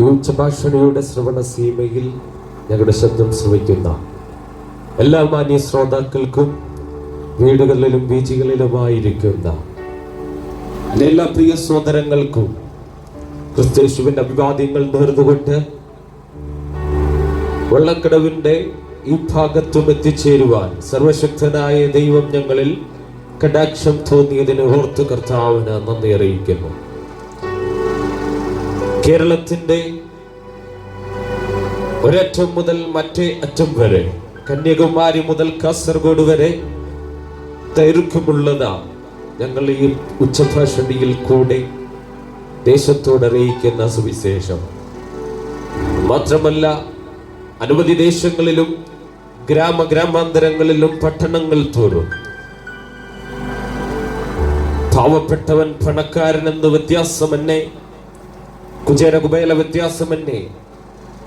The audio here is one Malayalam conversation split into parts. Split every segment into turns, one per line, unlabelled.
ഈ ഉച്ചഭാഷണിയുടെ ശ്രവണ സീമയിൽ ഞങ്ങളുടെ ശബ്ദം ശ്രവിക്കുന്ന എല്ലാ മാന്യ ശ്രോതാക്കൾക്കും, വീടുകളിലും ബീച്ചുകളിലുമായിരിക്കുന്ന എല്ലാ പ്രിയ സഹോദരങ്ങൾക്കും ക്രിസ്തുയേശുവിന്റെ അഭിവാദ്യങ്ങൾ നേർന്നുകൊണ്ട് വെള്ളക്കടവിന്റെ ഈ ഭാഗത്തും എത്തിച്ചേരുവാൻ സർവശക്തനായ ദൈവം ഞങ്ങളിൽ കടാക്ഷം തോന്നിയതിന് ഓർത്ത് കർത്താവിന് നന്ദി അറിയിക്കുന്നു. കേരളത്തിന്റെ ഒരറ്റം മുതൽ മറ്റേ അറ്റം വരെ, കന്യാകുമാരി മുതൽ കാസർഗോഡ് വരെ ദൈർഘ്യമുള്ളതാ ഞങ്ങൾ ഈ ഉച്ചഭാഷണിയിൽ കൂടെ ദേശത്തോട് അറിയിക്കുന്ന സുവിശേഷം. മാത്രമല്ല, അനവധി ദേശങ്ങളിലും ഗ്രാമാന്തരങ്ങളിലും പട്ടണങ്ങൾ തോറും പാവപ്പെട്ടവൻ പണക്കാരൻ എന്ന വ്യത്യാസമെന്നെ, കുചേരകുബേല വ്യത്യാസമെന്നെ,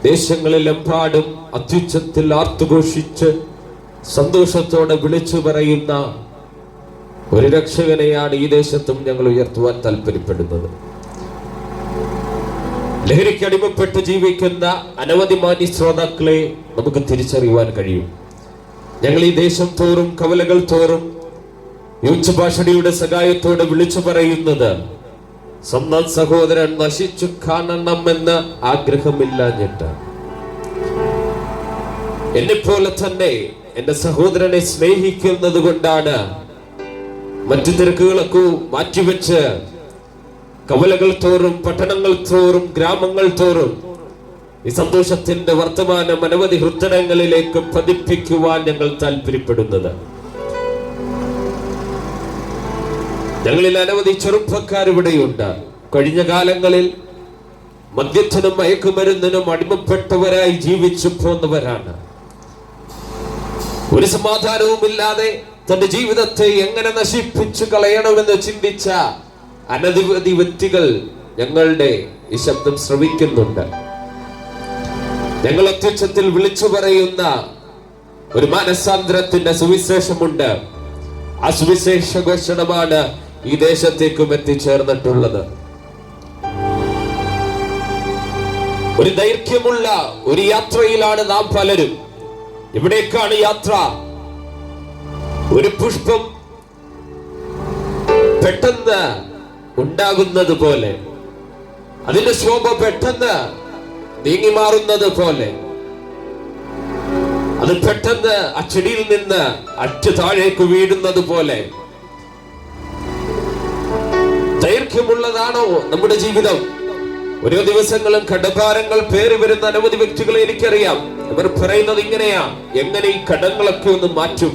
ദേശങ്ങളിലെമ്പാടും അത്യുച്ചത്തിൽ ആർത്തുഘോഷിച്ച് സന്തോഷത്തോടെ വിളിച്ചു പറയുന്ന ഒരു രക്ഷകനെയാണ് ഈ ദേശത്തും ഞങ്ങൾ ഉയർത്തുവാൻ താല്പര്യപ്പെടുന്നത്. ലഹരിക്ക് അടിമപ്പെട്ട് ജീവിക്കുന്ന അനവധി മാന്യ ശ്രോതാക്കളെ നമുക്ക് തിരിച്ചറിയുവാൻ കഴിയും. ഞങ്ങൾ ഈ ദേശം തോറും കവലകൾ തോറും ഉച്ചഭാഷണിയുടെ സഹായത്തോടെ വിളിച്ചു പറയുന്നത് സ്വന്തം സഹോദരൻ നശിച്ചു കാണണമെന്ന് ആഗ്രഹമില്ലാഞ്ഞിട്ട്, എന്നെ പോലെ തന്നെ എന്റെ സഹോദരനെ സ്നേഹിക്കുന്നത് കൊണ്ടാണ് മറ്റു തിരക്കുകളൊക്കെ മാറ്റിവെച്ച് കവലകൾ തോറും പട്ടണങ്ങൾ തോറും ഗ്രാമങ്ങൾ തോറും ഈ സന്തോഷത്തിന്റെ വർത്തമാനം അനവധി ഹൃദയങ്ങളിലേക്ക് പതിപ്പിക്കുവാൻ ഞങ്ങൾ താല്പര്യപ്പെടുന്നത്. ഞങ്ങളിൽ അനവധി ചെറുപ്പക്കാർ ഇവിടെയുണ്ട്. കഴിഞ്ഞ കാലങ്ങളിൽ മദ്യത്തിനും മയക്കുമരുന്നിനും അടിമപ്പെട്ടവരായി ജീവിച്ചു പോന്നവരാണ്. ഒരു സമാധാനവുമില്ലാതെ തന്റെ ജീവിതത്തെ എങ്ങനെ നശിപ്പിച്ചു കളയണമെന്ന് ചിന്തിച്ച അനവധി വ്യക്തികൾ ഞങ്ങളുടെ ഈ ശബ്ദം ശ്രവിക്കുന്നുണ്ട്. ഞങ്ങൾ അത്യുച്ചത്തിൽ വിളിച്ചു പറയുന്ന ഒരു മാനസാന്തരത്തിന്റെ സുവിശേഷമുണ്ട്. ആ സുവിശേഷ ഘോഷണമാണ് ഈ ദേശത്തേക്കും എത്തിച്ചേർന്നിട്ടുള്ളത്. ഒരു ദൈർഘ്യമുള്ള ഒരു യാത്രയിലാണ് നാം പലരും. എവിടേക്കാണ് യാത്ര? ഒരു പുഷ്പം പെട്ടെന്ന് ഉണ്ടാകുന്നത് പോലെ, അതിന്റെ ശോഭ പെട്ടെന്ന് നീങ്ങി മാറുന്നത് പോലെ, അത് പെട്ടെന്ന് ആ ചെടിയിൽ നിന്ന് അറ്റു താഴേക്ക് വീഴുന്നത് പോലെ ദൈർഘ്യമുള്ളതാണോ നമ്മുടെ ജീവിതം? ഓരോ ദിവസങ്ങളും കടഭാരങ്ങൾ പേറി വരുന്ന അനവധി വ്യക്തികളെ എനിക്കറിയാം. അവർ പറയുന്നത് ഇങ്ങനെയാ: എങ്ങനെ ഈ കടങ്ങളൊക്കെ ഒന്ന് മാറ്റും?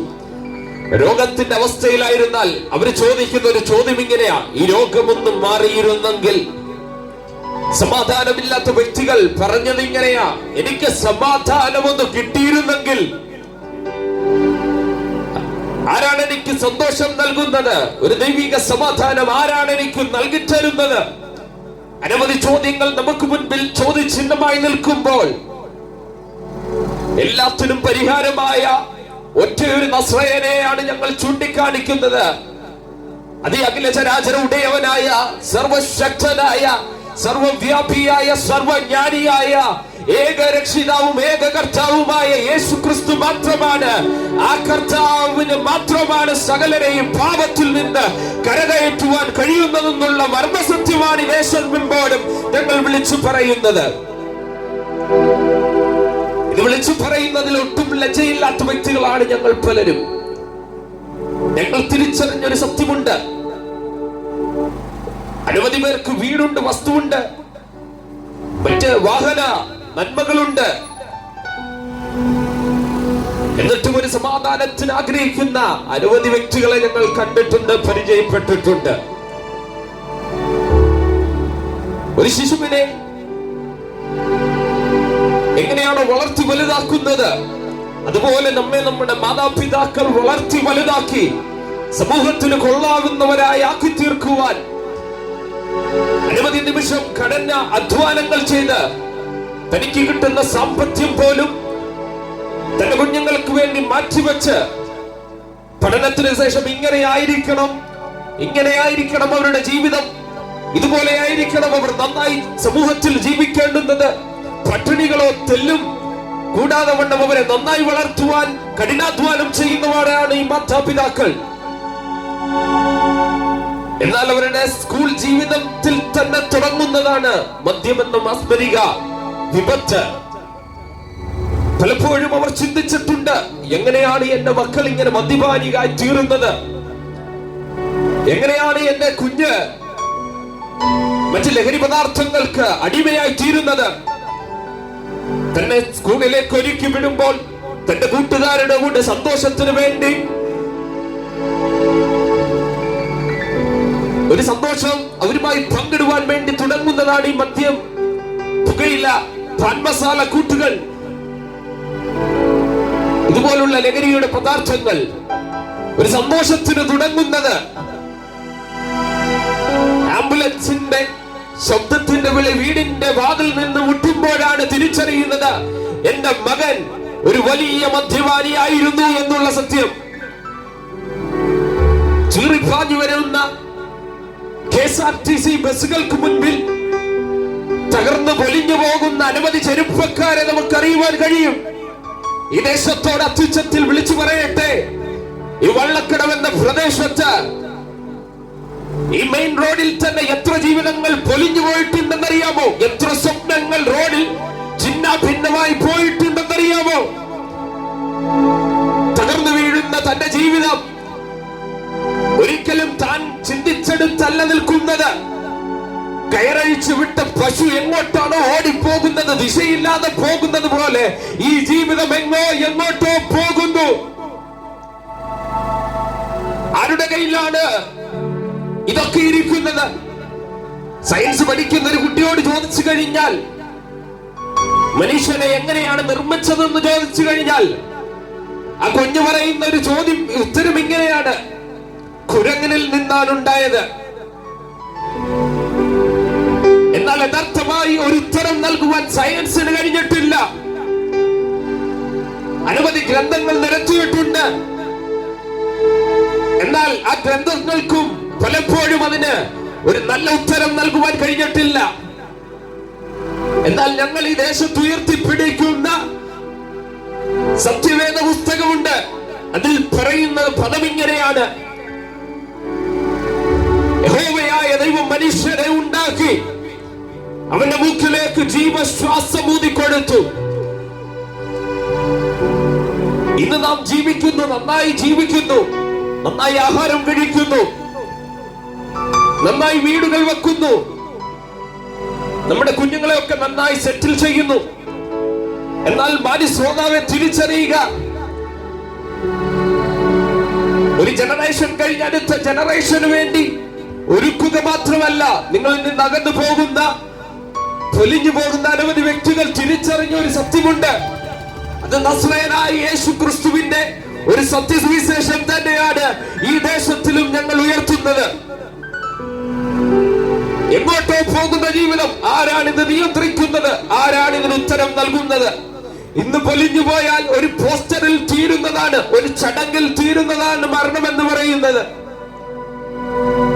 രോഗത്തിന്റെ അവസ്ഥയിലായിരുന്നാൽ അവർ ചോദിക്കുന്ന ഒരു ചോദ്യം ഇങ്ങനെയാ: ഈ രോഗമൊന്നും മാറിയിരുന്നെങ്കിൽ. സമാധാനമില്ലാത്ത വ്യക്തികൾ പറഞ്ഞത് ഇങ്ങനെയാ: എനിക്ക് സമാധാനമൊന്ന് കിട്ടിയിരുന്നെങ്കിൽ. ആരാണ് എനിക്ക് സന്തോഷം നൽകുന്നത്? ഒരു ദൈവിക സമാധാനം ആരാണ് എനിക്ക് നൽകിത്തരുന്നത്? അനവധി ചോദ്യങ്ങൾ നമുക്ക് മുൻപിൽ ചോദ്യചിഹ്നമായി നിൽക്കുമ്പോൾ എല്ലാത്തിനും പരിഹാരമായ ഒറ്റയൊരു നസ്രയനെയാണ് ഞങ്ങൾ ചൂണ്ടിക്കാണിക്കുന്നത്. അതേ അഖില ചരാചര ഉടയവനായ, സർവശക്തനായ, സർവവ്യാപിയായ, സർവജ്ഞാനിയായ, ഏക രക്ഷിതാവും ഏക കർത്താവുമായ യേശു ക്രിസ്തു മാത്രമാണ്. ആ കർത്താവിന് മാത്രമാണ് സകലരെയും പാപത്തിൽ നിന്ന് കരകയറ്റുവാൻ കഴിയുന്നതെന്നുള്ള മർമ്മസത്യമാണ് ഈ ദേശമെമ്പാടും ഞങ്ങൾ വിളിച്ചു പറയുന്നത്. ഇത് വിളിച്ചു പറയുന്നതിൽ ഒട്ടും ലജ്ജയില്ലാത്ത വ്യക്തികളാണ് ഞങ്ങൾ പലരും. ഞങ്ങൾ തിരിച്ചറിഞ്ഞൊരു സത്യമുണ്ട്: അനവധി പേർക്ക് വീടുണ്ട്, വസ്തുവുണ്ട്, മറ്റ് വാഹന നന്മകളുണ്ട്. എന്നിട്ടും ഒരു സമാധാനത്തിന് ആഗ്രഹിക്കുന്ന അനവധി വ്യക്തികളെ ഞങ്ങൾ കണ്ടിട്ടുണ്ട്, പരിചയപ്പെട്ടിട്ടുണ്ട്. ഒരു ശിശുവിനെ എങ്ങനെയാണോ വളർത്തി വലുതാക്കുന്നത്, അതുപോലെ നമ്മെ നമ്മുടെ മാതാപിതാക്കൾ വളർത്തി വലുതാക്കി സമൂഹത്തിന് കൊള്ളാവുന്നവരായി ആക്കി തീർക്കുവാൻ അനവധി നിമിഷം കഠിന അധ്വാനങ്ങൾ ചെയ്ത് തനിക്ക് കിട്ടുന്ന സാമ്പത്യം പോലും തന്റെ കുഞ്ഞുങ്ങൾക്ക് വേണ്ടി മാറ്റിവെച്ച് പഠനത്തിന് ശേഷം ഇങ്ങനെയായിരിക്കണം അവരുടെ ജീവിതം, ഇതുപോലെയായിരിക്കണം അവർ നന്നായി സമൂഹത്തിൽ ജീവിക്കേണ്ടുന്നത്. പട്ടിണികളോ തെല്ലും കൂടാതെ വണ്ണം അവരെ നന്നായി വളർത്തുവാൻ കഠിനാധ്വാനം ചെയ്യുന്നവരാണ് ഈ മാതാപിതാക്കൾ. എന്നാൽ അവരുടെ സ്കൂൾ ജീവിതത്തിൽ തന്നെ തുടങ്ങുന്നതാണ് മദ്യമെന്ന മാസ്മരിക വിപത്ത്. പലപ്പോഴും അവർ ചിന്തിച്ചിട്ടുണ്ട്, എങ്ങനെയാണ് എന്റെ മക്കൾ ഇങ്ങനെ മദ്യപാനിയായി തീരുന്നത്? എങ്ങനെയാണ് എന്റെ കുഞ്ഞ് മറ്റ് ലഹരി പദാർത്ഥങ്ങൾക്ക് അടിമയായി തീരുന്നത്? തന്നെ സ്കൂളിലേക്ക് ഒരുക്കി വിടുമ്പോൾ തന്റെ കൂട്ടുകാരുടെ കൂടെ സന്തോഷത്തിന് വേണ്ടി ഒരു സന്തോഷം അവരുമായി പങ്കിടുവാൻ വേണ്ടി തുടങ്ങുന്നതാണ് ഈ മദ്യം, പുകയില, പാൻമസാല കൂട്ടുകൾ, ഇതുപോലുള്ള ലഹരിയുടെ പദാർത്ഥങ്ങൾ. ഒരു സന്തോഷത്തിന് തുടങ്ങുന്നത് ആംബുലൻസിന്റെ ശബ്ദത്തിന്റെ വിളി വീടിന്റെ വാതിൽ നിന്ന് മുട്ടുമ്പോഴാണ് തിരിച്ചറിയുന്നത് എന്റെ മകൻ ഒരു വലിയ മദ്യപാനിയായിരുന്നു എന്നുള്ള സത്യം. ചീറിപ്പാഞ്ഞു വരുന്ന KSRTC ബസ്സുകൾക്ക് മുൻപിൽ തകർന്നു പൊലിഞ്ഞു പോകുന്ന അനവധി ചെറുപ്പക്കാരെ നമുക്കറിയുവാൻ കഴിയും. ഈ ദേശത്തോട് അത്യുച്ചത്തിൽ വിളിച്ചു പറയട്ടെ, ഈ വള്ളക്കടവെന്ന പ്രദേശത്ത് ഈ മെയിൻ റോഡിൽ തന്നെ എത്ര ജീവിതങ്ങൾ പൊലിഞ്ഞു പോയിട്ടുണ്ടെന്നറിയാമോ? എത്ര സ്വപ്നങ്ങൾ റോഡിൽ ചിന്ന ഭിന്നമായി പോയിട്ടുണ്ടെന്നറിയാമോ? തകർന്നു വീഴുന്ന തന്റെ ജീവിതം ഒരിക്കലും താൻ ചിന്തിച്ചെടുത്തല്ല നിൽക്കുന്നത്. കയറഴിച്ചു വിട്ട പശു എങ്ങോട്ടാണോ ഓടിപ്പോകുന്നത്, ദിശയില്ലാതെ പോകുന്നത് പോലെ ഈ ജീവിതം എങ്ങോട്ടോ പോകുന്നു. ആരുടെ കയ്യിലാണ് ഇതൊക്കെ ഇരിക്കുന്നത്? സയൻസ് പഠിക്കുന്ന ഒരു കുട്ടിയോട് ചോദിച്ചു കഴിഞ്ഞാൽ, മനുഷ്യനെ എങ്ങനെയാണ് നിർമ്മിച്ചതെന്ന് ചോദിച്ചു കഴിഞ്ഞാൽ, ആ കുഞ്ഞു പറയുന്ന ഒരു ചോദ്യം ഉത്തരം ഇങ്ങനെയാണ്: കുരങ്ങനിൽ നിന്നാണ് ഉണ്ടായത്. എന്നാൽ യഥാർത്ഥമായി ഒരു ഉത്തരം നൽകുവാൻ സയൻസിന് കഴിഞ്ഞിട്ടില്ല. അനവധി ഗ്രന്ഥങ്ങൾ നിരത്തിയിട്ടുണ്ട്. എന്നാൽ ആ ഗ്രന്ഥങ്ങൾക്കും പലപ്പോഴും അതിന് ഒരു നല്ല ഉത്തരം നൽകുവാൻ കഴിഞ്ഞിട്ടില്ല. എന്നാൽ ഞങ്ങൾ ഈ ദേശത്ത് ഉയർത്തിപ്പിടിക്കുന്ന സത്യവേദ പുസ്തകമുണ്ട്. അതിൽ പറയുന്ന പദം ഇങ്ങനെയാണ്: യഹോവയായ ദൈവം മനുഷ്യരെ ഉണ്ടാക്കി അവന്റെ മൂക്കിലേക്ക് ജീവശ്വാസം ഊതിക്കൊടുത്തു. ഇന്ന് നാം ജീവിക്കുന്നു, നന്നായി ജീവിക്കുന്നു, നന്നായി ആഹാരം കഴിക്കുന്നു, നന്നായി വീടുകൾ വെക്കുന്നു, നമ്മുടെ കുഞ്ഞുങ്ങളെ ഒക്കെ നന്നായി സെറ്റിൽ ചെയ്യുന്നു. എന്നാൽ മാന്യശ്രോതാവെ തിരിച്ചറിയുക, ഒരു ജനറേഷൻ കഴിഞ്ഞ് അടുത്ത ജനറേഷന് വേണ്ടി ഒരുക്കുക മാത്രമല്ല, നിങ്ങളിൽ നിന്ന് അകന്നു പോകുന്ന പൊലിഞ്ഞു പോകുന്ന അനവധി വ്യക്തികൾ തിരിച്ചറിഞ്ഞ ഒരു സത്യമുണ്ട്. അത് നസ്രയനായ യേശു ക്രിസ്തുവിന്റെ ഒരു സത്യസുവിശേഷം തന്നെയാണ് ഈ ദേശത്തിലും ഞങ്ങൾ ഉയർത്തുന്നത്. എങ്ങോട്ടോ പോകുന്ന ജീവിതം ആരാണിത് നിയന്ത്രിക്കുന്നത്? ആരാണിതിന് ഉത്തരം നൽകുന്നത്? ഇന്ന് പൊലിഞ്ഞു പോയാൽ ഒരു പോസ്റ്ററിൽ തീരുന്നതാണ്, ഒരു ചടങ്ങിൽ തീരുന്നതാണ് മരണം എന്ന് പറയുന്നത്.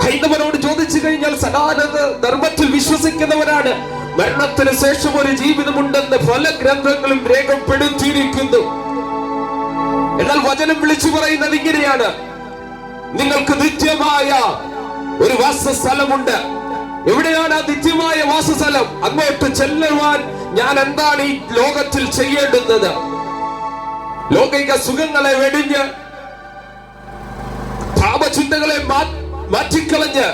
ഹൈന്ദവരോട് ചോദിച്ചു കഴിഞ്ഞാൽ സനാതന ധർമ്മത്തിൽ വിശ്വസിക്കുന്നവരാണ്. മരണത്തിന് ശേഷം ഒരു ജീവിതമുണ്ടെന്ന് പല ഗ്രന്ഥങ്ങളും രേഖപ്പെടുത്തിയിരിക്കുന്നു. എന്നാൽ വചനം വിളിച്ചു പറയുന്നത് ഇങ്ങനെയാണ്: നിങ്ങൾക്ക് നിത്യമായ ഒരു വാസസ്ഥലമുണ്ട്. എവിടെയാണ് ആ നിത്യമായ വാസസ്ഥലം? അങ്ങോട്ട് ചെല്ലുവാൻ ഞാൻ എന്താണ് ഈ ലോകത്തിൽ ചെയ്യേണ്ടുന്നത്? ലൗകിക സുഖങ്ങളെ വെടിഞ്ഞ് പാപചിന്തകളെ മാറ്റിക്കളഞ്ഞ്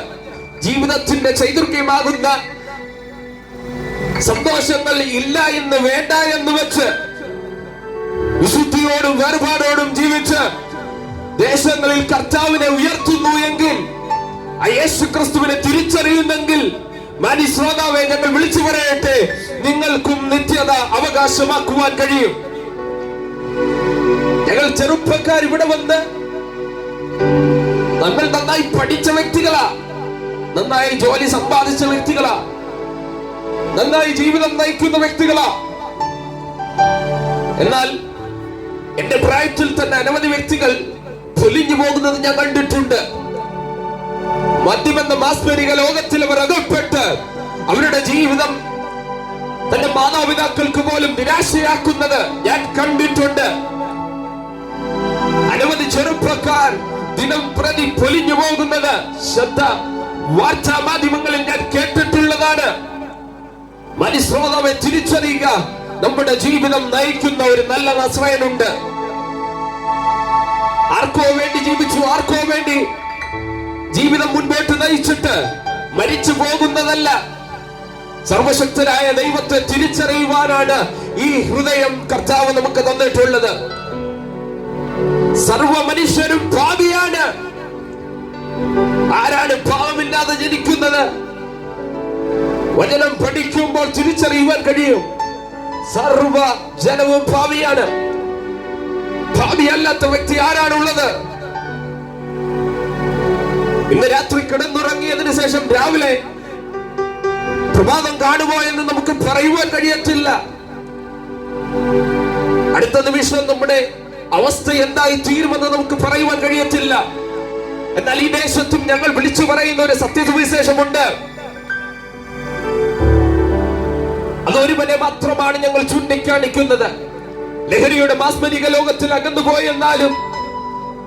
ജീവിതത്തിന്റെ ചൈതന്യമാകുന്ന സന്തോഷങ്ങൾ ഇല്ല എന്ന് വേണ്ട എന്ന് വെച്ച് വിശുദ്ധിയോടും വേർപാടോടും ജീവിച്ച് ദേശങ്ങളിൽ കർത്താവിനെ ഉയർത്തുന്നു എങ്കിൽ, ആ യേശു ക്രിസ്തുവിനെ തിരിച്ചറിയുന്നെങ്കിൽ, മാന്യശ്രോതാവെ ഞങ്ങൾ വിളിച്ചു പറയട്ടെ, നിങ്ങൾക്കും നിത്യത അവകാശമാക്കുവാൻ കഴിയും. ഞങ്ങൾ ചെറുപ്പക്കാർ ഇവിടെ വന്ന് നമ്മൾ നന്നായി പഠിച്ച വ്യക്തികളാ, നന്നായി ജോലി സമ്പാദിച്ച വ്യക്തികളാ, നന്നായി ജീവിതം നയിക്കുന്ന വ്യക്തികളാ. എന്നാൽ എന്റെ പ്രായത്തിൽ തന്നെ അനവധി വ്യക്തികൾ പൊലിഞ്ഞു പോകുന്നത് ഞാൻ കണ്ടിട്ടുണ്ട്. മദ്യമെന്ന മാസ്മരിക ലോകത്തിൽ അവർ അകപ്പെട്ട് അവരുടെ ജീവിതം തന്റെ മാതാപിതാക്കൾക്ക് പോലും നിരാശയാക്കുന്നത് ഞാൻ കണ്ടിട്ടുണ്ട്. അനവധി ചെറുപ്പക്കാർ ദിനം പ്രതി പൊലിഞ്ഞു പോകുന്നത് വാർത്താ മാധ്യമങ്ങളിൽ ഞാൻ കേട്ടിട്ടുള്ളതാണ്. മനുശ്രോതാവെ തിരിച്ചറിയുക, നമ്മുടെ ജീവിതം നയിക്കുന്ന ഒരു നല്ല നസ്രായനുണ്ട്. ആർക്കോ വേണ്ടി ജീവിച്ചു, ആർക്കോ വേണ്ടി ജീവിതം മുൻപോട്ട് നയിച്ചിട്ട് മരിച്ചു പോകുന്നതല്ല. സർവശക്തനായ ദൈവത്തെ തിരിച്ചറിയുവാനാണ് ഈ ഹൃദയം കർത്താവ് നമുക്ക് തന്നിട്ടുള്ളത്. സർവ മനുഷ്യരും പാപിയാണ്. ആരാണ് പാപമില്ലാതെ ജനിക്കുന്നത്? വചനം പഠിക്കുമ്പോൾ തിരിച്ചറിയുവാൻ കഴിയും. സർവ ജനവും പാപിയാണ്. പാപിയല്ലാത്ത വ്യക്തി ആരാണുള്ളത്? ഇന്ന് രാത്രി കിടന്നുറങ്ങിയതിനു ശേഷം രാവിലെ പ്രഭാതം കാണുമോ എന്ന് നമുക്ക് പറയുവാൻ കഴിയത്തില്ല. അടുത്ത നിമിഷം നമ്മുടെ അവസ്ഥ എന്തായി തീരുമെന്ന് നമുക്ക് പറയുവാൻ കഴിയത്തില്ല. എന്നാൽ ഈ ദേശത്തും ഞങ്ങൾ വിളിച്ചു പറയുന്ന ഒരു സത്യസുവിശേഷമുണ്ട്. അതൊരുവനെ മാത്രമാണ് ഞങ്ങൾ ചൂണ്ടിക്കാണിക്കുന്നത്. ലഹരിയുടെ മാസ്മരിക ലോകത്തിൽ അകന്നുപോയെന്നാലും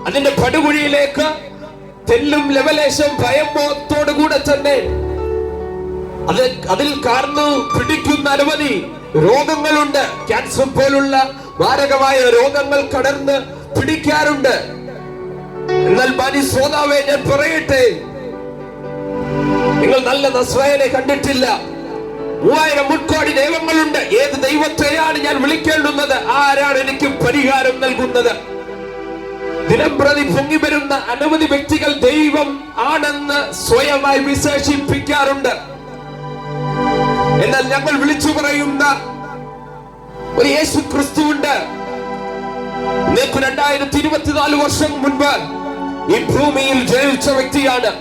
അതിന്റെ പടുകുഴിയിലേക്ക് തെല്ലും ലവലേശം ഭയമോത്തോടുകൂടെ തന്നെ അതിൽ കാർന്നു പിടിക്കുന്ന അനവധി രോഗങ്ങളുണ്ട്. ക്യാൻസർ പോലുള്ള മാരകമായ രോഗങ്ങൾ കടർന്ന് പിടിക്കാറുണ്ട്. എന്നാൽ ശ്രോതാവേ, ഞാൻ പറയട്ടെ, നിങ്ങൾ നല്ല നസ്രായനെ കണ്ടിട്ടില്ല. 3000 മുൾക്കോടി ദൈവങ്ങളുണ്ട്. ഏത് ദൈവത്തെയാണ് ഞാൻ വിളിക്കേണ്ടുന്നത്? ആരാണ് എനിക്ക് പരിഹാരം നൽകുന്നത്? ദിനം പ്രതി പൊങ്ങി വരുന്ന അനവധി വ്യക്തികൾ ദൈവം ആണെന്ന് സ്വയമായി വിശേഷിപ്പിക്കാറുണ്ട്. എന്നാൽ ഞങ്ങൾ വിളിച്ചു പറയുന്ന ഒരു യേശു ക്രിസ്തുവുണ്ട്. 2024 വർഷം മുൻപ് ഈ ഭൂമിയിൽ ജനിച്ച വ്യക്തിയാണ്.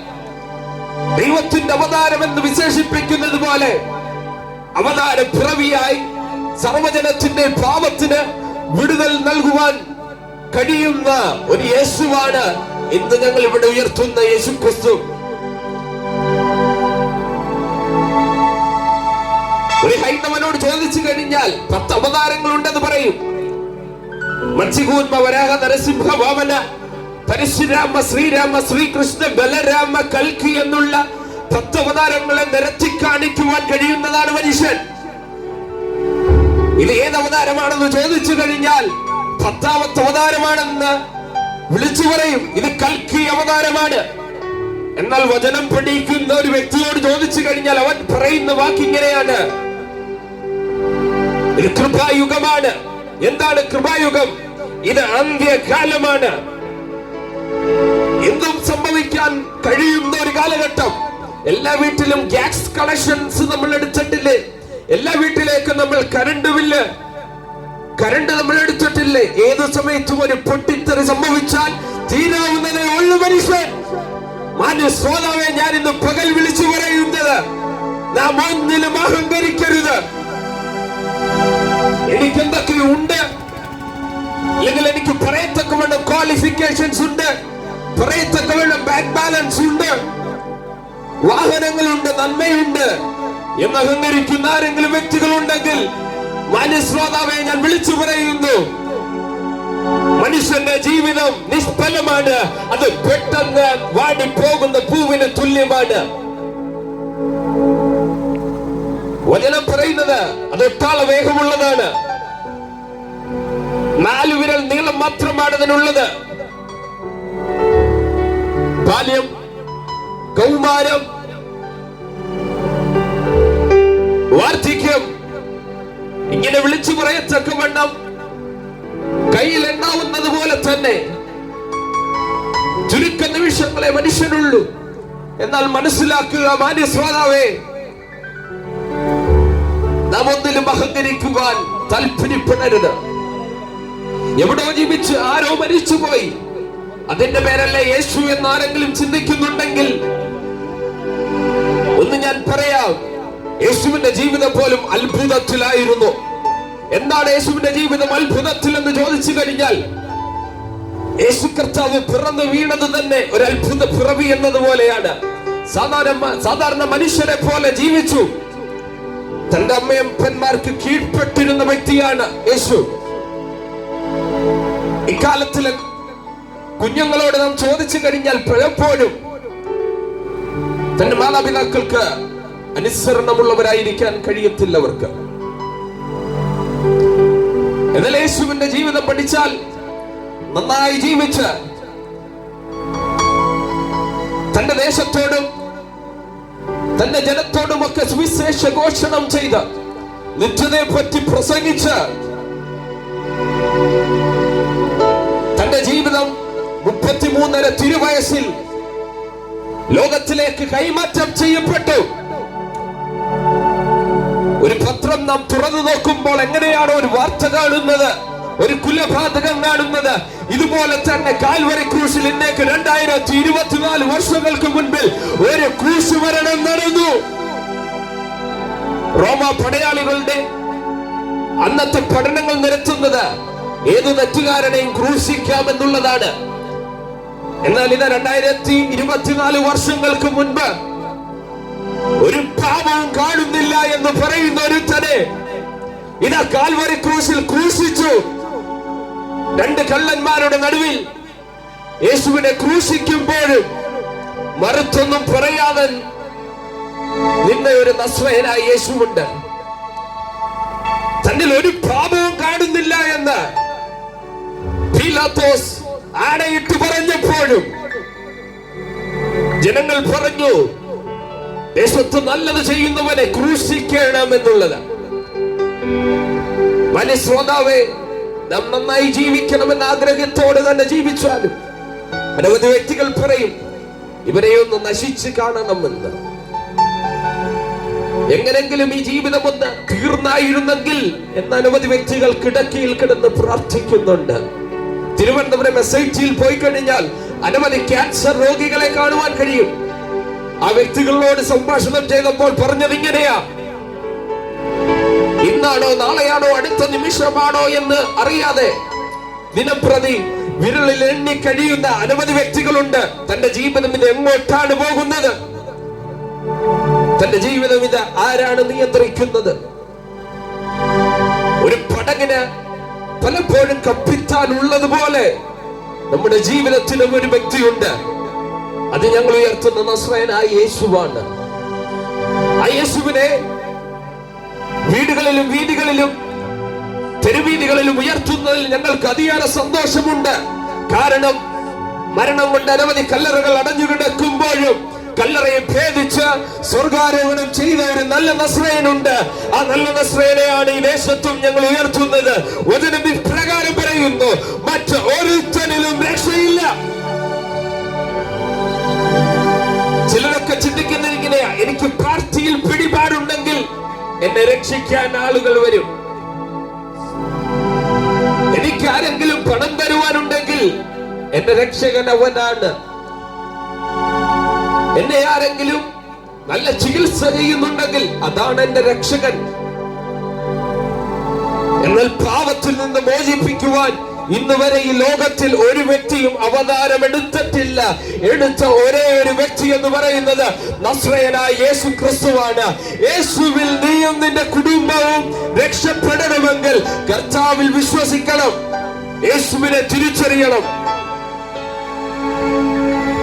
ദൈവത്തിന്റെ അവതാരം എന്ന് വിശേഷിപ്പിക്കുന്നത് പോലെ അവതാര പിറവിയായി സർവജനത്തിന്റെ പാപത്തിന് വിടുതൽ നൽകുവാൻ കഴിയുന്ന ഒരു യേശുവാണ് ഇന്ന് ഞങ്ങൾ ഇവിടെ ഉയർത്തുന്ന യേശു ക്രിസ്തു. ഒരു ഹൈന്ദവനോട് ചോദിച്ചു കഴിഞ്ഞാൽ 10 അവതാരങ്ങൾ ഉണ്ടെന്ന് പറയും. മത്സ്യകൂർമ്മ, വരാഹ, നരസിംഹ, വാമന, പരശുരാമ, ശ്രീരാമ, ശ്രീകൃഷ്ണ, ബലരാമ, കൽക്കി എന്നുള്ള 10 അവതാരങ്ങളെ നിരത്തി കാണിക്കുവാൻ കഴിയുന്നതാണ് മനുഷ്യൻ. ഇത് ഏത് അവതാരമാണെന്ന് ചോദിച്ചു കഴിഞ്ഞാൽ 10ാമത്തെ അവതാരമാണെന്ന് വിളിച്ചു പറയും. ഇത് കൽക്കി അവതാരമാണ്. എന്നാൽ വചനം പഠിക്കുന്ന ഒരു വ്യക്തിയോട് ചോദിച്ചു കഴിഞ്ഞാൽ അവൻ പറയുന്ന വാക്കിങ്ങനെയാണ്: ഇത് കൃപായുഗമാണ്. എന്താണ് കൃപായുഗം? ഇത് അന്ത്യകാലമാണ്. എന്തും സംഭവിക്കാൻ കഴിയുന്ന ഒരു കാലഘട്ടം. എല്ലാ വീട്ടിലും ഗ്യാസ് കണക്ഷൻസ് നമ്മൾ എടുത്തിട്ടില്ലേ? എല്ലാ വീട്ടിലേക്കും നമ്മൾ കറണ്ട് നമ്മൾ എടുത്തിട്ടില്ലേ? ഏത് സമയത്തും ഒരു പൊട്ടിത്തെറി സംഭവിച്ചാൽ തീരാവുന്നതേ ഉള്ളു മനുഷ്യൻ. ശ്രോതാവെ, ഞാൻ ഇന്ന് പകൽ വിളിച്ചു പറയുന്നത്, നാം ഒന്നിലും അഹങ്കരിക്കരുത്. എനിക്ക് എന്തൊക്കെയുണ്ട്, അല്ലെങ്കിൽ എനിക്ക് പറയത്തക്കവണ്ണം ക്വാളിഫിക്കേഷൻസ് ഉണ്ട്, പറയത്തക്കവണ്ണം ബാങ്ക് ബാലൻസ് ഉണ്ട്, വാഹനങ്ങളുണ്ട്, നന്മയുണ്ട് എന്ന് അഹങ്കരിക്കുന്ന ആരെങ്കിലും വ്യക്തികളുണ്ടെങ്കിൽ ശ്രോതാവെ, ഞാൻ വിളിച്ചു പറയുന്നു, മനുഷ്യന്റെ ജീവിതം നിഷ്ഫലമാണ്. അത് പെട്ടെന്ന് വാടിപ്പോകുന്ന പൂവിന് തുല്യമാണ്. വചനം പറയുന്നത് അത് എട്ടാള വേഗമുള്ളതാണ്. 4 വിരൽ നീളം മാത്രമാണ് അതിനുള്ളത്. ബാല്യം, കൗമാരം, വാർദ്ധക്യം, ഇങ്ങനെ വിളിച്ചു പറയത്തക്കവണ്ണം കയ്യിൽ എണ്ണാവുന്നത് പോലെ തന്നെ ചുരുക്ക നിമിഷങ്ങളെ മനുഷ്യനുള്ളൂ. എന്നാൽ മനസ്സിലാക്കുക ശ്രോതാവേ, നാം ഒന്നിലും അഹങ്കരിക്കുവാൻ താല്പര്യപ്പെടരുത്. എവിടോ ജീവിച്ച് ആരോ മരിച്ചുപോയി, അതിന്റെ പേരല്ലേ യേശു എന്നാരെങ്കിലും ചിന്തിക്കുന്നുണ്ടെങ്കിൽ ഒന്ന് ഞാൻ പറയാം, യേശുവിന്റെ ജീവിതം പോലും അത്ഭുതത്തിലായിരുന്നു. എന്താണ് യേശുവിന്റെ ജീവിതം അത്ഭുതത്തിൽ എന്ന് ചോദിച്ചു കഴിഞ്ഞാൽ, യേശു കർത്താവ് പിറന്നു വീണത് തന്നെ ഒരു അത്ഭുത പിറവി എന്നതുപോലെയാണ്. സാധാരണ മനുഷ്യരെ പോലെ ജീവിച്ചു. തന്റെ അമ്മയപ്പന്മാർക്ക് കീഴ്പ്പെട്ടിരുന്ന വ്യക്തിയാണ് യേശു. ഇക്കാലത്തിലെ കുഞ്ഞുങ്ങളോട് നാം ചോദിച്ചു കഴിഞ്ഞാൽ പലപ്പോഴും തന്റെ മാതാപിതാക്കൾക്ക് അനുസരണമുള്ളവരായിരിക്കാൻ കഴിയത്തില്ല അവർക്ക്. എന്നാൽ യേശുവിന്റെ ജീവിതം പഠിച്ചാൽ നന്നായി ജീവിച്ച് തന്റെ ദേശത്തോടും തന്റെ ജനത്തോടുമൊക്കെ സുവിശേഷ ഘോഷണം ചെയ്ത് നിത്യതയെ പറ്റി പ്രസംഗിച്ച് തന്റെ ജീവിതം 33 തിരുവയസ്സിൽ ലോകത്തിലേക്ക് കൈമാറ്റം ചെയ്യപ്പെട്ടു. ഒരു പത്രം നാം തുറന്നു നോക്കുമ്പോൾ എങ്ങനെയാണോ ഒരു വാർത്ത കാണുന്നത്, ഒരു കുലപാതകം കാണുന്നത്, ഇതുപോലെ തന്നെ കാൽവരി ക്രൂശിൽ ഇന്നേക്ക് 2024 വർഷങ്ങൾക്ക് മുൻപിൽ ഒരു ക്രൂശ് മരണം നടന്നു. റോമ പടയാളികളുടെ അന്നത്തെ പഠനങ്ങൾ നിരത്തുന്നത് ഏത് തെറ്റുകാരനെയും ക്രൂശിക്കാമെന്നുള്ളതാണ്. എന്നാൽ ഇത് 2024 വർഷങ്ങൾക്ക് മുൻപ് ഒരു പാപവും കാണുന്നില്ല എന്ന് പറയുന്ന ഒരുത്തനെ ഇതാ കാൽവരി ക്രൂശിൽ ക്രൂശിച്ചു. 2 കള്ളന്മാരുടെ നടുവിൽ യേശുവിനെ ക്രൂശിക്കുമ്പോഴും മറുത്തൊന്നും പറയാതെ നിന്ന ഒരു നസ്രയനായ യേശുവുണ്ട്. തന്നിൽ ഒരു പാപവും കാണുന്നില്ല എന്ന് പീലാത്തോസ് ആണയിട്ട് പറഞ്ഞപ്പോഴും ജനങ്ങൾ പറഞ്ഞു, ദേശത്ത് നല്ലത് ചെയ്യുന്നവനെ ക്രൂശിക്കണം എന്നുള്ളത്. വലിയ ശ്രോതാവേ, നാം നന്നായി ജീവിക്കണമെന്ന ആഗ്രഹത്തോടെ തന്നെ ജീവിച്ചാലും അനവധി വ്യക്തികൾ പറയും ഇവരെയൊന്ന് നശിച്ച് കാണണമെന്ന്. എങ്ങനെങ്കിലും ഈ ജീവിതം ഒന്ന് തീർന്നായിരുന്നെങ്കിൽ എന്ന അനവധി വ്യക്തികൾ കിടക്കയിൽ കിടന്ന് പ്രാർത്ഥിക്കുന്നുണ്ട്. തിരുവനന്തപുരം SITയിൽ പോയി കഴിഞ്ഞാൽ അനവധി ക്യാൻസർ രോഗികളെ കാണുവാൻ കഴിയും. ആ വ്യക്തികളോട് സംഭാഷണം ചെയ്തപ്പോൾ പറഞ്ഞത് ഇങ്ങനെയാ, ഇന്നാണോ നാളെയാണോ അടുത്ത നിമിഷമാണോ എന്ന് അറിയാതെ ദിനംപ്രതി വിരലിൽ എണ്ണി കഴിയുന്ന അനവധി വ്യക്തികളുണ്ട്. തന്റെ ജീവിതം ഇത് എങ്ങോട്ടാണ് പോകുന്നത്, തന്റെ ജീവിതം ഇത് ആരാണ് നിയന്ത്രിക്കുന്നത്? ഒരു പടകിന് പലപ്പോഴും കപ്പിത്താൻ ഉള്ളതുപോലെ നമ്മുടെ ജീവിതത്തിലും ഒരു വ്യക്തിയുണ്ട്. അത് ഞങ്ങൾ ഉയർത്തുന്ന നസ്രയനായ യേശുവാണ്. ആ യേശുവിനെ വീടുകളിലും വീതികളിലും തെരുവീതികളിലും ഉയർത്തുന്നതിൽ ഞങ്ങൾക്ക് അതിയായ സന്തോഷമുണ്ട്. കാരണം മരണം കൊണ്ട് അനവധി കല്ലറകൾ അടഞ്ഞു കിടക്കുമ്പോഴും കല്ലറയെ ഭേദിച്ച് സ്വർഗാരോഹണം ചെയ്ത ഒരു നല്ല നസ്രയനുണ്ട്. ആ നല്ല നസ്രയനെയാണ് ഈ ദേശത്തും ഞങ്ങൾ ഉയർത്തുന്നത്. വചനം ഇപ്രകാരം പറയുന്നു, മറ്റ് ഒരുത്തനിലും രക്ഷയില്ല. ചിലരൊക്കെ ചിന്തിക്കുന്നത് ഇങ്ങനെയാ, എനിക്ക് പാർട്ടിയിൽ പിടിപാടുണ്ടെങ്കിൽ എന്നെ രക്ഷിക്കാൻ ആളുകൾ വരും, എനിക്ക് ആരെങ്കിലും പണം തരുവാനുണ്ടെങ്കിൽ എന്റെ രക്ഷകൻ അവനാണ്, എന്നെ ആരെങ്കിലും നല്ല ചികിത്സ ചെയ്യുന്നുണ്ടെങ്കിൽ അതാണ് എന്റെ രക്ഷകൻ. എന്നാൽ പാപത്തിൽ നിന്ന് മോചിപ്പിക്കുവാൻ ഇന്ന് വരെ ഈ ലോകത്തിൽ ഒരു വ്യക്തിയും അവതാരം എടുത്തിട്ടില്ല. എടുത്ത ഒരേ ഒരു വ്യക്തി എന്ന് പറയുന്നത് നസ്രയനായ യേശു ക്രിസ്തുവാണ്. യേശുവിൽ നീയും നിന്റെ കുടുംബവും രക്ഷപ്പെടണമെങ്കിൽ കർത്താവിൽ വിശ്വസിക്കണം, യേശുവിനെ തിരിച്ചറിയണം.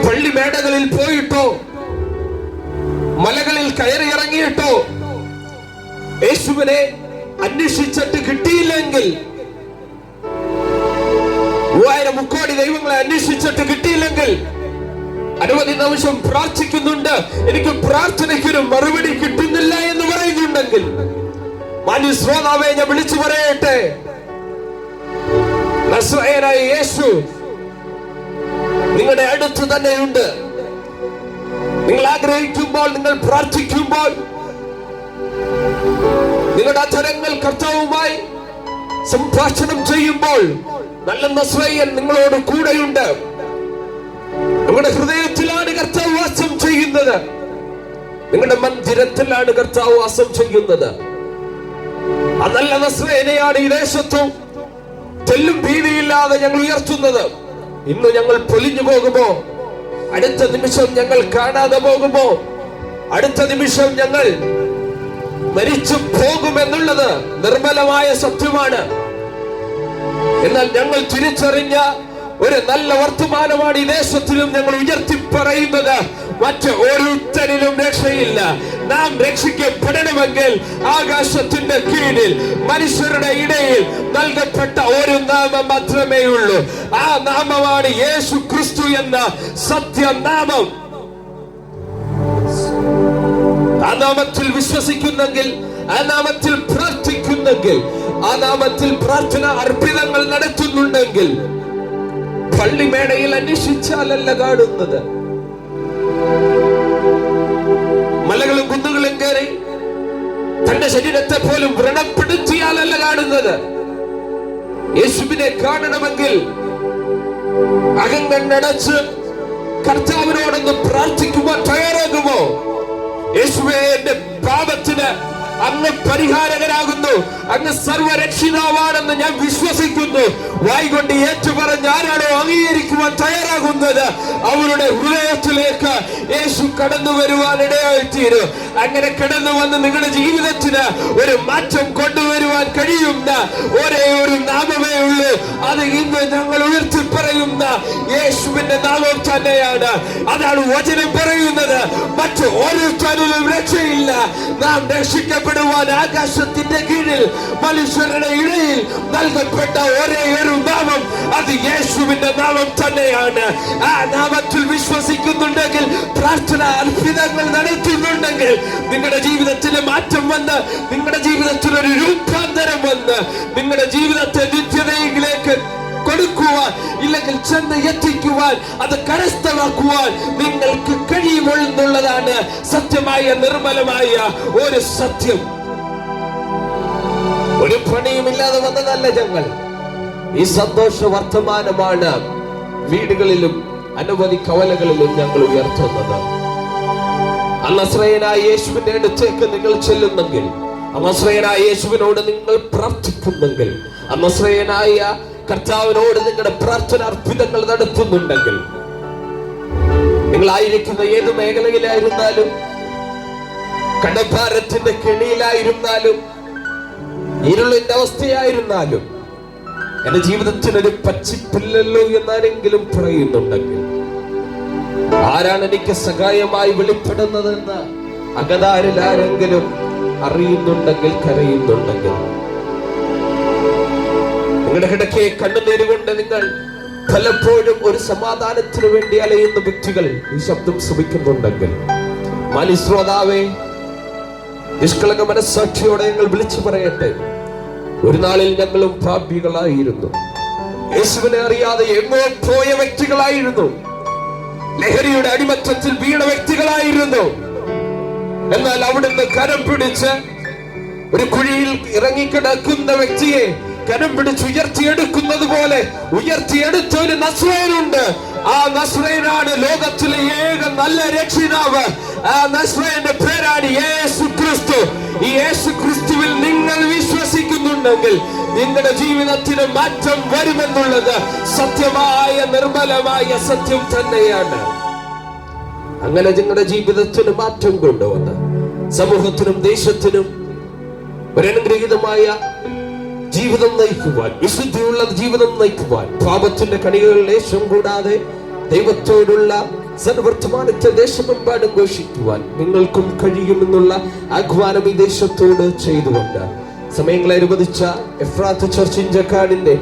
പള്ളിമേടകളിൽ പോയിട്ടോ മലകളിൽ കയറി ഇറങ്ങിയിട്ടോ യേശുവിനെ അന്വേഷിച്ചിട്ട് കിട്ടിയില്ലെങ്കിൽ, 3000 കോടി ദൈവങ്ങളെ അന്വേഷിച്ചിട്ട് കിട്ടിയില്ലെങ്കിൽ അനവധി നിമിഷം പ്രാർത്ഥിക്കുന്നുണ്ട്, എനിക്ക് പ്രാർത്ഥനയ്ക്കൊരു മറുപടി കിട്ടുന്നില്ല എന്ന് പറയുന്നുണ്ടെങ്കിൽ, മാന്യ ശ്രോതാവേ, ഞാൻ വിളിച്ചു പറയട്ടെ, നസ്രയനായ യേശു നിങ്ങളുടെ അടുത്ത് തന്നെയുണ്ട്. നിങ്ങൾ ആഗ്രഹിക്കുമ്പോൾ, നിങ്ങൾ പ്രാർത്ഥിക്കുമ്പോൾ, നിങ്ങളുടെ അധരങ്ങൾ കർത്താവുമായി സംഭാഷണം ചെയ്യുമ്പോൾ നല്ല നസ്രയൻ നിങ്ങളോട് കൂടെയുണ്ട്. നിങ്ങളുടെ ഹൃദയത്തിലാണ് കർത്താവ് വാസം ചെയ്യുന്നത്, നിങ്ങളുടെ മന്ദിരത്തിലാണ് കർത്താവ് വാസം ചെയ്യുന്നത്. ആ നല്ല നസ്രയനെയാണ് ഈ ദേശത്തും തെല്ലും ഭീതിയില്ലാതെ ഞങ്ങൾ ഉയർത്തുന്നത്. ഇന്ന് ഞങ്ങൾ പൊലിഞ്ഞു പോകുമോ അടുത്ത നിമിഷം ഞങ്ങൾ കാണാതെ പോകുമോ? അടുത്ത നിമിഷം ഞങ്ങൾ മരിച്ചു പോകുമെന്നുള്ളത് നിർമ്മലമായ സത്യമാണ്. എന്നാൽ ഞങ്ങൾ തിരിച്ചറിഞ്ഞ ഒരു നല്ല വർത്തമാനമാണ് ഈ ദേശത്തിലും ഞങ്ങൾ ഉയർത്തി പറയുന്നത്. മറ്റ് ഒരുത്തരിലും രക്ഷയില്ല. നാം രക്ഷിക്കപ്പെടണമെങ്കിൽ ആകാശത്തിന്റെ കീഴിൽ മനുഷ്യരുടെ ഇടയിൽ നൽകപ്പെട്ട ഒരു നാമം മാത്രമേ ഉള്ളൂ. ആ നാമമാണ് യേശു ക്രിസ്തു എന്ന സത്യനാമം. ആ നാമത്തിൽ വിശ്വസിക്കുന്നെങ്കിൽ, ആ നാമത്തിൽ പ്രാർത്ഥിക്കുന്നെങ്കിൽ, ആ നാമത്തിൽ പ്രാർത്ഥന അർപ്പിതങ്ങൾ നടത്തുന്നുണ്ടെങ്കിൽ പള്ളിമേടയിൽ അന്വേഷിച്ചാലല്ല കാണുന്നത്. മലകളും കുന്നുകളും കയറി തന്റെ ശരീരത്തെ പോലും വ്രണപ്പെടുത്തിയാലല്ല കാണുന്നത്. യേശുവിനെ കാണണമെങ്കിൽ അകങ്ങടച്ച് കർത്താവിനോടൊന്ന് പ്രാർത്ഥിക്കുവാൻ തയ്യാറാകുമോ? യേശുവേ, എന്റെ പാപത്തിന് അങ്ങ് പരിഹാരകനാകുന്നു, അങ്ങ് സർവരക്ഷിതാവാണെന്ന് ഞാൻ വിശ്വസിക്കുന്നു. വായ്കൊണ്ട് ഏറ്റുപറഞ്ഞ് ആരാണോ അംഗീകരിക്കുവാൻ തയ്യാറാകുന്നത് അവരുടെ ഹൃദയത്തിലേക്ക് യേശു കടന്നു വരുവാൻ ഇടയായിത്തീരും. അങ്ങനെ കടന്നു വന്ന് നിങ്ങളുടെ ജീവിതത്തിന് ഒരു മാറ്റം കൊണ്ടുവരുവാൻ കഴിയുന്ന ഒരേ ഒരു നാമമേ ഉള്ളൂ. അത് ഇന്ന് ഞങ്ങൾ ഉയർത്തി പറയുന്ന യേശുവിന്റെ നാമം തന്നെയാണ്. അതാണ് വചനം പറയുന്നത്. മറ്റു ഓരോരുത്തരിലും രക്ഷയില്ല. നാം രക്ഷിക്കപ്പെടുവാൻ ആകാശത്തിന്റെ കീഴിൽ മനുഷ്യരുടെ ഇടയിൽ നൽകപ്പെട്ട ഒരേ ഒരു നാമം അത് യേശുവിന്റെ നാമം തന്നെയാണ്. ആ നാമത്തിൽ വിശ്വസിക്കുന്നുണ്ടെങ്കിൽ, പ്രാർത്ഥന അത്ഭുതങ്ങൾ നടത്തുന്നുണ്ടെങ്കിൽ, നിങ്ങളുടെ ജീവിതത്തിൽ മാറ്റം വന്ന്, നിങ്ങളുടെ ജീവിതത്തിൽ ഒരു രൂപാന്തരം വന്ന്, നിങ്ങളുടെ ജീവിതത്തെ നിത്യതയിലേക്ക് കൊടുക്കുവാൻ, ഇല്ലെങ്കിൽ ചെന്ന് എത്തിക്കുവാൻ, അത് കരസ്ഥമാക്കുവാൻ നിങ്ങൾക്ക് കഴിയുമെന്നുള്ളതാണ് സത്യമായ നിർമ്മലമായ ഒരു സത്യം. ഒരു പണിയുമില്ലാതെ വന്നതല്ല ഞങ്ങൾ. ഈ സന്തോഷ വർത്തമാനമാണ് വീടുകളിലും അനവധി കവലകളിലും ഞങ്ങൾ ഉയർത്തുന്നത്. നസ്രയനായ യേശുവിന്റെ അടുത്തേക്ക് നിങ്ങൾ ചെല്ലുന്നെങ്കിൽ, നസ്രയനായ യേശുവിനോട് നിങ്ങൾ പ്രാർത്ഥിക്കുന്നെങ്കിൽ, നസ്രയനായ കർത്താവിനോട് നിങ്ങളുടെ പ്രാർത്ഥന അർപ്പിതങ്ങൾ നടത്തുന്നുണ്ടെങ്കിൽ, നിങ്ങളായിരിക്കുന്ന ഏത് മേഖലയിലായിരുന്നാലും, കടഭാരത്തിന്റെ കെണിയിലായിരുന്നാലും, ഇരുളിന്റെ അവസ്ഥയായിരുന്നാലും, എന്റെ ജീവിതത്തിനൊരു പച്ചിപ്പില്ലല്ലോ എന്നാരെങ്കിലും പറയുന്നുണ്ടെങ്കിൽ, ആരാണ് എനിക്ക് സഹായമായി വെളിപ്പെടുന്നതെന്ന് അകതാരിൽ ആരെങ്കിലും അറിയുന്നുണ്ടെങ്കിൽ, കരയുന്നുണ്ടെങ്കിൽ, നിങ്ങളുടെ കിടക്കയെ കണ്ണുനീരുകൊണ്ട് നിങ്ങൾ പലപ്പോഴും ഒരു സമാധാനത്തിന് വേണ്ടി അലയുന്ന വ്യക്തികൾ ഈ ശബ്ദം ശ്രമിക്കുന്നുണ്ടെങ്കിൽ, മാന്യശ്രോതാവേ, നിഷ്കളങ്ക മനസ്സാക്ഷിയോടെ ഞങ്ങൾ വിളിച്ചു പറയട്ടെ, ഒരു നാളിൽ ഞങ്ങളും പാപികളായിരുന്നു. യേശുവിനെ അറിയാതെ എങ്ങോ പോയ വ്യക്തികളായിരുന്നു. ലഹരിയുടെ അടിമത്തത്തിൽ വീണ വ്യക്തികളായിരുന്നു. എന്നാൽ അവിടുന്ന് കരം പിടിച്ച് ഒരു കുഴിയിൽ ഇറങ്ങിക്കിടക്കുന്ന വ്യക്തിയെ കരം പിടിച്ച് ഉയർത്തിയെടുക്കുന്നത് പോലെ ഉയർത്തിയെടുത്ത ഒരു നസ്രയനുണ്ട്. ആ നസ്രയനാണ് ലോകത്തിലെ ഏക നല്ല രക്ഷിതാവ്. ആ നസ്രയന്റെ പേരാണ് യേശു ക്രിസ്തു. ഈ യേശു ക്രിസ്തുവിൽ നിങ്ങൾ വിശ്വസിക്കുന്നുണ്ടെങ്കിൽ നിങ്ങളുടെ ജീവിതത്തിന് മാറ്റം വരുമെന്നുള്ളത് സത്യമായ നിർമ്മലമായ സത്യം തന്നെയാണ്. അങ്ങനെ നിങ്ങളുടെ ജീവിതത്തിന് മാറ്റം കൊണ്ടുവന്ന് സമൂഹത്തിനും ദേശത്തിനും ഒരനുഗ്രഹീതമായ ജീവിതം നയിക്കുവാൻ, വിശുദ്ധിയുള്ള ജീവിതം നയിക്കുവാൻ, പാപത്തിന്റെ കണികൾ ലേശം കൂടാതെ ദൈവത്തോടുള്ള സദ്വർത്തമാനത്തെ ദേശമെമ്പാടും ഘോഷിക്കുവാൻ നിങ്ങൾക്കും കഴിയുമെന്നുള്ള ആഹ്വാനം ഈ ദേശത്തോട് ചെയ്തുകൊണ്ട് സമയങ്ങളെ അനുവദിച്ച എഫ്രാത്ത് ചർച്ച് ഇഞ്ചക്കാടിന്റെ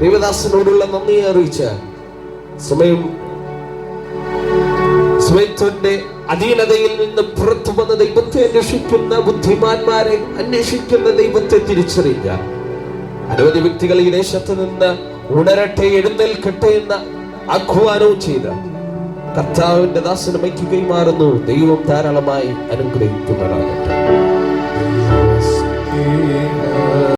ദൈവദാസനോടുള്ള നന്ദി അറിയിച്ച സമയത്തിന്റെ അധീനതയിൽ നിന്ന് പുറത്തു വന്ന ദൈവത്തെ അന്വേഷിക്കുന്ന ബുദ്ധിമാന്മാരെ അന്വേഷിക്കുന്ന ദൈവത്തെ തിരിച്ചറിയുക. അനവധി വ്യക്തികൾ ഈ ദേശത്ത് നിന്ന് ഉണരട്ടെ, എഴുന്നേൽക്കട്ടെ എന്ന ആഹ്വാനവും ചെയ്ത കർത്താവിന്റെ ദാസനമയ്ക്ക് കൈമാറുന്നു. ദൈവം ധാരാളമായി അനുഗ്രഹിക്കുന്നതാണ്.